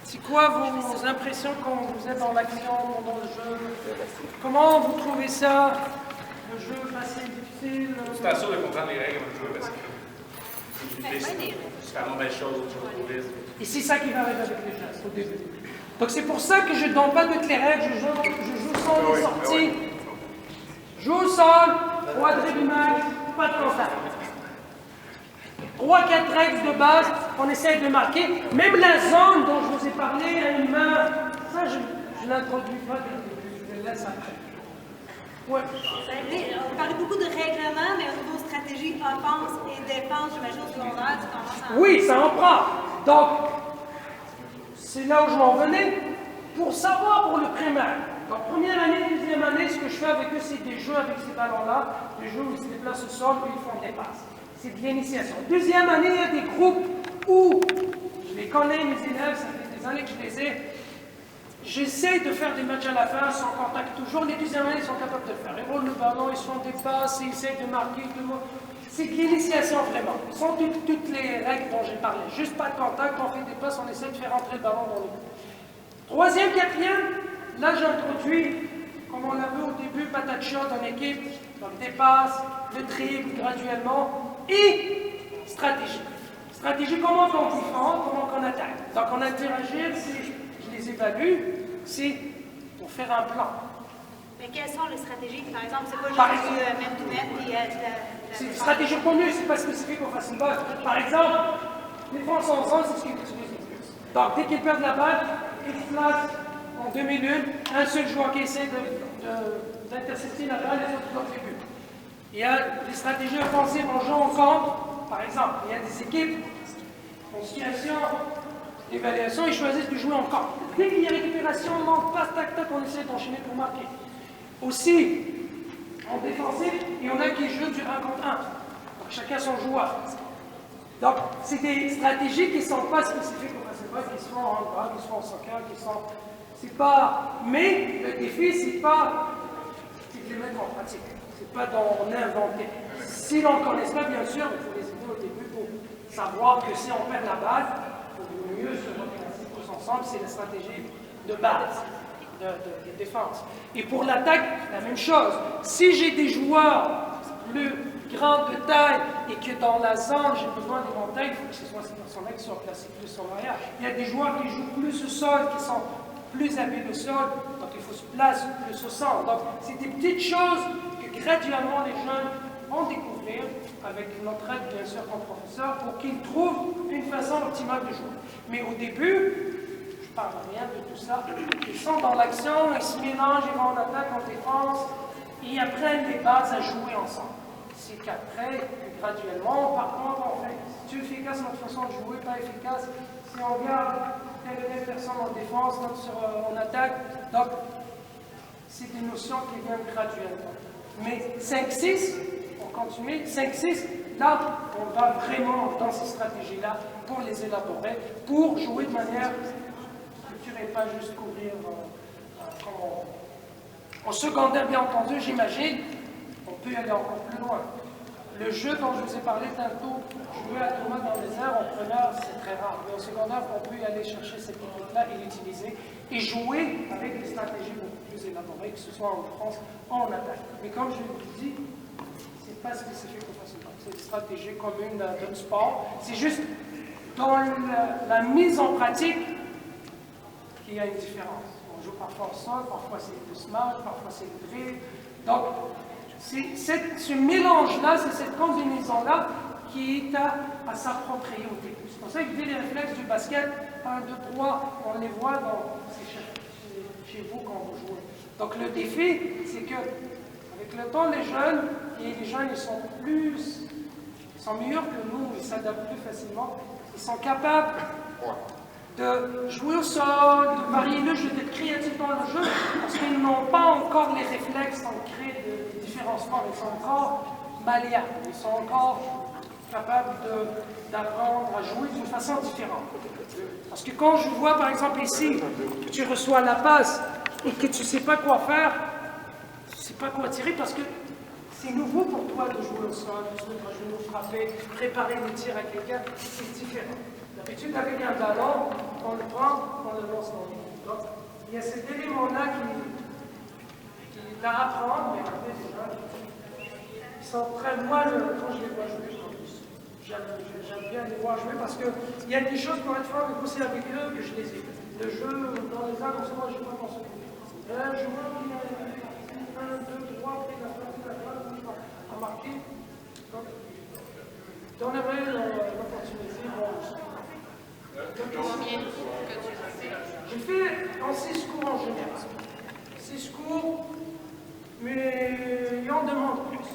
c'est quoi vos impressions quand vous êtes dans l'action, dans le jeu? Comment vous trouvez ça? Le jeu facile, difficile? C'est sûr de comprendre les règles avant de jouer parce que c'est tellement belle chose, et c'est ça qui va arriver avec les gens au début. Donc c'est pour ça que je ne donne pas toutes les règles, je joue sans les sorties. Joue au sol, 3 dribbles, pas de contact. 3-4 règles de base, on essaie de marquer. Même la zone dont je vous ai parlé, à une main, ça je ne l'introduis pas dès le début, je le laisse après. Ouais. On parlait beaucoup de règlement, mais au niveau stratégie, offense et défense, j'imagine au secondaire, tu commences à... Oui, ça en prend. Donc, c'est là où je m'en venais. Pour savoir pour le primaire, donc première année, deuxième année, ce que je fais avec eux, c'est des jeux avec ces ballons-là, des jeux où ils se déplacent au sol, où ils font des passes. C'est de l'initiation. Deuxième année, il y a des groupes où je les connais, mes élèves, ça fait des années que je les ai. J'essaie de faire des matchs à la fin, sans contact toujours. Les deuxièmes années, ils sont capables de le faire. Ils roulent le ballon, ils se font des passes, ils essayent de marquer. C'est de l'initiation vraiment. Ce sont toutes les règles dont j'ai parlé. Juste pas de contact, on fait des passes, on essaie de faire entrer le ballon dans le but. Troisième, quatrième, là j'introduis, comme on l'a vu au début, patate chaude en équipe, donc des passes, le dribble graduellement, et stratégie. Stratégie, comment on défend, comment on attaque. Donc on interagir, je les évalue, c'est pour faire un plan. Mais quelles sont les stratégies? Par exemple, c'est pas Par juste du net et c'est une stratégie connue, c'est pas spécifique au fast ball. Par exemple, les défense en zone, c'est ce qu'ils utilisent le plus. Donc dès qu'ils perdent la balle, ils se placent en 2 minutes, un seul joueur qui essaie d'intercepter la balle, les autres bloquent les buts. Il y a des stratégies offensives en jeu en contre. Par exemple, il y a des équipes en situation d'évaluation, ils choisissent de jouer en contre. Dès qu'il y a récupération, on manque pas, tac, tac, on essaie d'enchaîner pour marquer. Aussi, en défensif, il y en a qui jouent du 1 contre 1. Donc chacun son joueur. Donc, c'est des stratégies qui ne sont pas spécifiques au basketball, qui se font en handball, qui se font en soccer, qui sont... C'est pas... Mais le défi, c'est pas... C'est de les mettre en pratique. C'est pas d'en inventer. Si l'on ne connaît pas, bien sûr, il faut les aider au début pour savoir que si on perd la balle, il faut mieux se replacer tous ensemble. C'est la stratégie de base de défense. Et pour l'attaque, la même chose. Si j'ai des joueurs plus grands de taille et que dans la zone, j'ai besoin des montagnes, il faut que ce soit ces personnes-là qui soient placées plus sur l'arrière. Il y a des joueurs qui jouent plus au sol, qui sont plus habiles au sol, donc il faut se placer plus au centre. Donc, c'est des petites choses que graduellement les jeunes vont découvrir avec notre aide, bien sûr, comme professeur, pour qu'ils trouvent une façon optimale de jouer. Mais au début, je ne parle rien de tout ça. Ils sont dans l'action, ils se mélangent, ils vont en attaque, en défense, et ils apprennent les bases à jouer ensemble. C'est qu'après, graduellement, par contre, on fait, c'est efficace notre façon de jouer, pas efficace. Si on regarde telle personne en défense, l'autre en attaque, donc c'est des notions qui viennent graduellement. Mais 5-6, on continue, 5-6, là, on va vraiment dans ces stratégies-là pour les élaborer, pour jouer de manière et pas juste courir comme on... En secondaire, bien entendu, j'imagine, on peut y aller encore plus loin. Le jeu dont je vous ai parlé tantôt, jouer à tournoi dans les airs, en première, c'est très rare. Mais en secondaire, on peut y aller chercher cette technique-là et l'utiliser et jouer avec des stratégies beaucoup plus élaborées, que ce soit en défense ou en attaque. Mais comme je vous l'ai dit, c'est pas spécifique au basketball. C'est une stratégie commune d'un sport. C'est juste dans la mise en pratique qu'il y a une différence. On joue parfois au sol, parfois c'est le smash, parfois c'est le dribble. Donc, c'est ce mélange-là, c'est cette combinaison-là qui est à s'approprier au début. C'est pour ça que dès les réflexes du basket, 1, 2, 3, on les voit chez vous quand vous jouez. Donc le défi, c'est que avec le temps, les jeunes, ils sont meilleurs que nous, ils s'adaptent plus facilement, ils sont capables de jouer au sol, de varier le jeu, d'être créatif dans le jeu, parce qu'ils n'ont pas encore les réflexes ancrés de différents sports. Ils sont encore malléables, ils sont encore capables d'apprendre à jouer d'une façon différente. Parce que quand je vois par exemple ici que tu reçois la passe et que tu ne sais pas quoi faire, tu ne sais pas quoi tirer parce que c'est nouveau pour toi de jouer au sol, de se mettre à genoux, frapper, préparer le tir à quelqu'un, c'est différent. D'habitude, avec un ballon, on le prend, on le lance dans le but. Donc, il y a cet élément-là qui est à apprendre, mais après, les gens, ils s'entraînent. Moi, quand je les vois jouer, j'aime bien les voir jouer parce qu'il y a des choses pour être fort, mais c'est avec eux que je les ai. Le jeu, dans les arts, comme ça, moi, je n'ai pas pensé. Je vois qu'il y a 1, 2, 3, après la fin, à marquer. Donc, donnez-moi l'opportunité. J'ai fait en 6 cours en général. 6 cours, mais il en demande plus.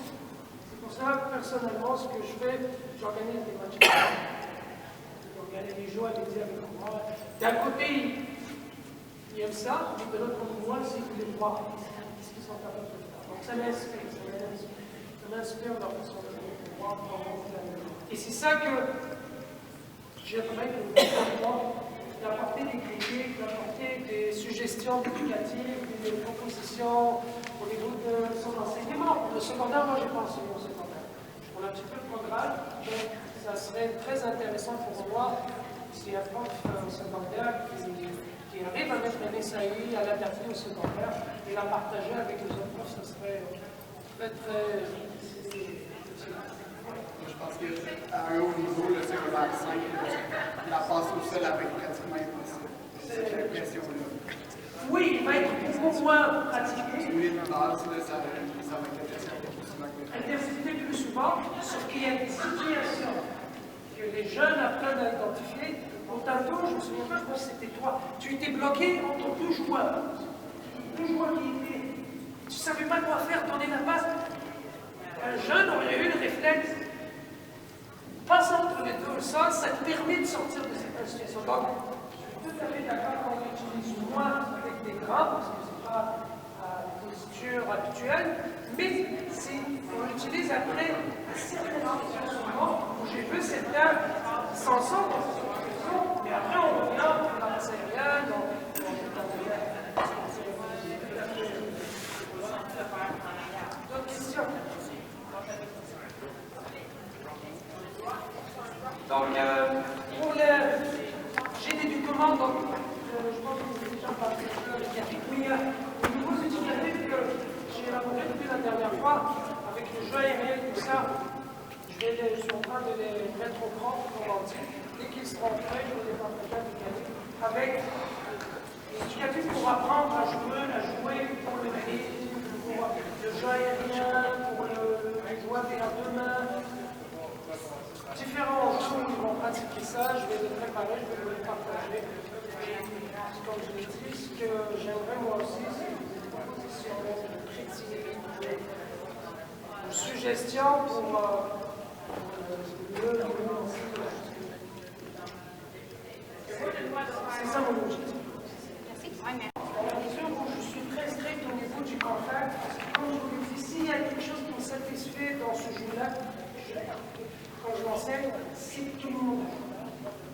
C'est pour ça, personnellement, ce que je fais, j'organise des matchs. J'organise des jeux à l'aider avec moi. D'un côté, il aime ça, mais de l'autre côté, moi, c'est qu'ils les voient. Qu'est-ce qu'ils sont capables de faire. Donc ça m'inspire, ça m'inspire leur façon de jouer pour voir comment faire. Et c'est ça que j'aimerais que vous compreniez, d'apporter des critiques, d'apporter des suggestions éducatives, des propositions au niveau de son enseignement. Le secondaire, moi, j'ai pas enseigné au secondaire. On a un petit peu le programme, donc ça serait très intéressant pour moi si un prof secondaire qui arrive à mettre un SAI, à l'adapter au secondaire et la partager avec les autres profs, ça serait très Je pense qu'à un haut niveau, le secondaire 5, la passe au sol avec pratiquement impossible. C'est cette impression-là. Oui, il va être beaucoup moins pratiqué. Oui, mais ça va être intercepté plus souvent, sauf qu'il y a des situations que les jeunes apprennent à identifier. Au tantôt, je ne me souviens pas quand c'était toi. Tu étais bloqué entre deux joueurs. Deux joueurs qui étaient. Tu ne savais pas quoi faire, donner la passe. Un jeune aurait eu le réflexe. Passe entre les deux au sol, ça te permet de sortir de cette situation. Donc, je suis tout à fait d'accord qu'on utilise moins avec des grands, parce que ce n'est pas la posture habituelle, mais on l'utilise après certaines situations où j'ai vu certains s'en sortent dans cette situation, mais après on revient dans la série, d'autres questions. Donc, j'ai des documents, donc je pense que vous avez déjà parlé de oui, au niveau éducatif que j'ai élaboré depuis la dernière fois, avec le jeu aérien et tout ça, je suis en train de les mettre au propre, comme on dit. Dès qu'ils seront prêts, je vais les partager avec l'éducatif pour apprendre à jouer pour le rythme, pour le jeu aérien, pour le jouer avec à deux mains. Différents jours qui vont pratiquer ça, je vais les préparer, je vais les partager. Et comme je l'ai dit, ce que j'aimerais moi aussi, c'est des propositions, des critiques, des suggestions pour mieux lancer. C'est ça mon objectif. Bien sûr, je suis très strict au niveau du contact, parce que comme je vous l'ai dit, s'il y a quelque chose qui me satisfait dans ce jeu-là, quand je l'enseigne, c'est tout le monde.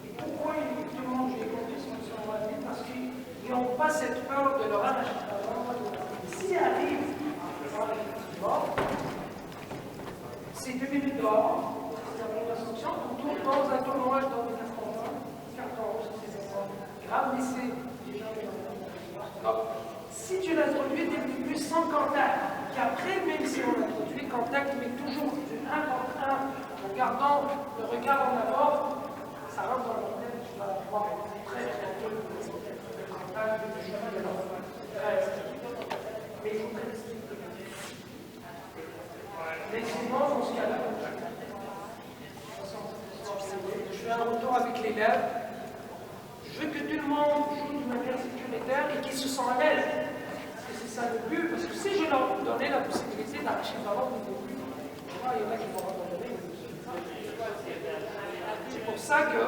Et pourquoi tout le monde, j'ai compris ce que sur ma vie, parce qu'ils n'ont pas cette peur de l'orage. S'il arrive, c'est 2 minutes dehors, c'est une instruction, on tourne dans un tournoi, je donne des carton rouge, c'est pas grave, mais c'est déjà donc, si tu l'introduis dès le début sans contact, qu'après, même si on introduit contact, mais toujours du 1 contre 1, en gardant le regard en avant, ça rentre dans la tête, tu vas voir très peu de contact, de chemin de l'enfant. Mais il faut très strict. Mais souvent, dans ce cas-là, je fais un retour avec l'élève. Je veux que tout le monde joue de manière sécuritaire et qu'ils se sentent à l'aise. Parce que c'est ça le but. Parce que si je leur donnais la possibilité d'arracher le ballon au début, il y en a qui vont abandonner. C'est pour ça que